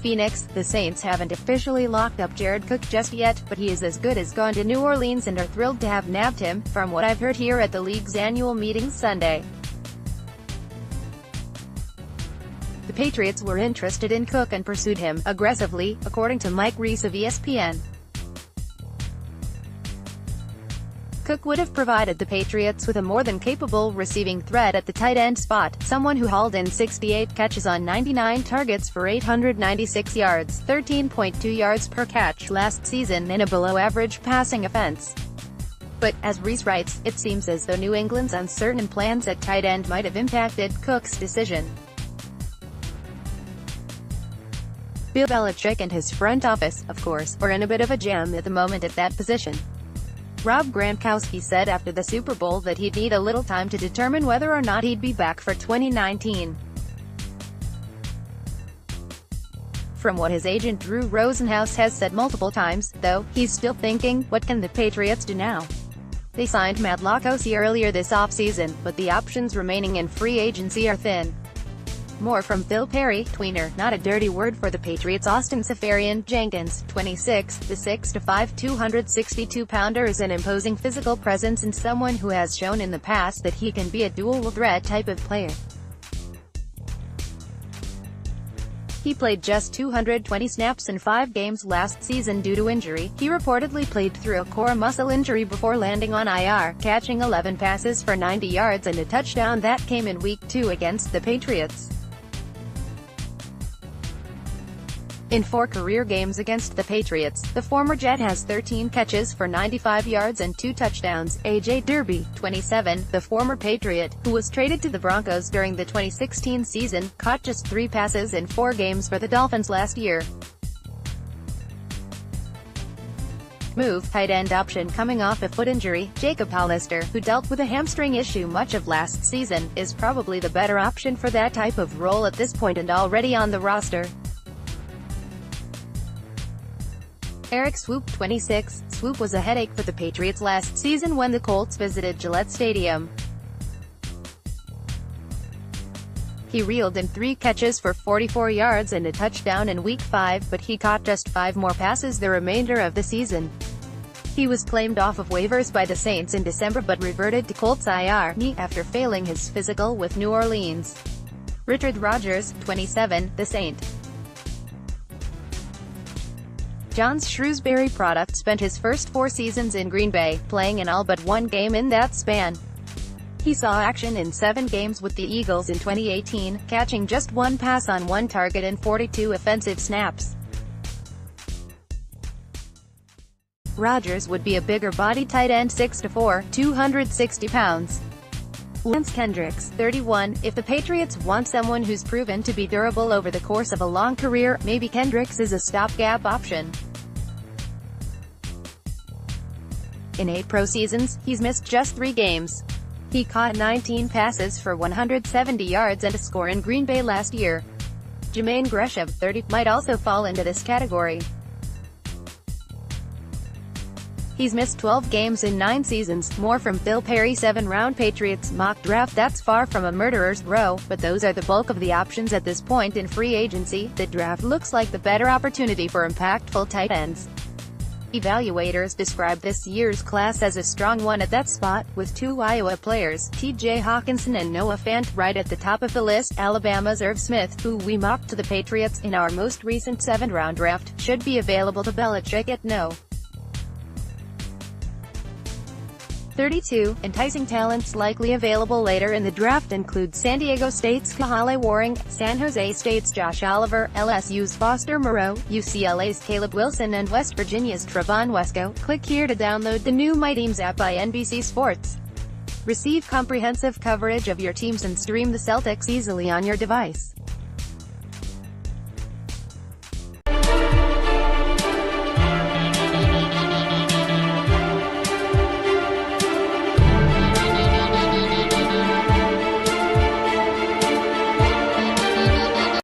Phoenix. The Saints haven't officially locked up Jared Cook just yet, but he is as good as gone to New Orleans and are thrilled to have nabbed him, from what I've heard here at the league's annual meeting Sunday. The Patriots were interested in Cook and pursued him aggressively, according to Mike Reiss of ESPN. Cook would have provided the Patriots with a more than capable receiving threat at the tight end spot, someone who hauled in 68 catches on 99 targets for 896 yards, 13.2 yards per catch last season in a below-average passing offense. But, as Reiss writes, it seems as though New England's uncertain plans at tight end might have impacted Cook's decision. Bill Belichick and his front office, of course, are in a bit of a jam at the moment at that position. Rob Gronkowski said after the Super Bowl that he'd need a little time to determine whether or not he'd be back for 2019. From what his agent Drew Rosenhaus has said multiple times, though, he's still thinking, what can the Patriots do now? They signed Matt Lacosi earlier this offseason, but the options remaining in free agency are thin. More from Phil Perry, tweener, not a dirty word for the Patriots' Austin Seferian-Jenkins, 26, the 6'5", 262-pounder is an imposing physical presence and someone who has shown in the past that he can be a dual-threat type of player. He played just 220 snaps in 5 games last season due to injury. He reportedly played through a core muscle injury before landing on IR, catching 11 passes for 90 yards and a touchdown that came in Week 2 against the Patriots. In 4 career games against the Patriots, the former Jet has 13 catches for 95 yards and 2 touchdowns. A.J. Derby, 27, the former Patriot, who was traded to the Broncos during the 2016 season, caught just 3 passes in 4 games for the Dolphins last year. Move, tight end option coming off a foot injury. Jacob Hollister, who dealt with a hamstring issue much of last season, is probably the better option for that type of role at this point and already on the roster. Eric Swoop, 26, Swoop was a headache for the Patriots last season when the Colts visited Gillette Stadium. He reeled in 3 catches for 44 yards and a touchdown in Week 5, but he caught just 5 more passes the remainder of the season. He was claimed off of waivers by the Saints in December but reverted to Colts IR knee after failing his physical with New Orleans. Richard Rodgers, 27, the Saint. John Shrewsbury product spent his first 4 seasons in Green Bay, playing in all but 1 game in that span. He saw action in 7 games with the Eagles in 2018, catching just 1 pass on 1 target and 42 offensive snaps. Rodgers would be a bigger-bodied tight end, 6'4", 260 pounds. Lance Kendricks, 31, if the Patriots want someone who's proven to be durable over the course of a long career, maybe Kendricks is a stopgap option. In 8 pro seasons, he's missed just 3 games. He caught 19 passes for 170 yards and a score in Green Bay last year. Jermaine Gresham, 30, might also fall into this category. He's missed 12 games in 9 seasons. More from Phil Perry. 7-round Patriots mock draft. That's far from a murderer's row, but those are the bulk of the options at this point in free agency. The draft looks like the better opportunity for impactful tight ends. Evaluators describe this year's class as a strong one at that spot, with 2 Iowa players, T.J. Hawkinson and Noah Fant, right at the top of the list. Alabama's Irv Smith, who we mocked to the Patriots in our most recent 7-round draft, should be available to Belichick at no. 32. Enticing talents likely available later in the draft include San Diego State's Kahale Warring, San Jose State's Josh Oliver, LSU's Foster Moreau, UCLA's Caleb Wilson and West Virginia's Trevon Wesco. Click here to download the new My Teams app by NBC Sports. Receive comprehensive coverage of your teams and stream the Celtics easily on your device.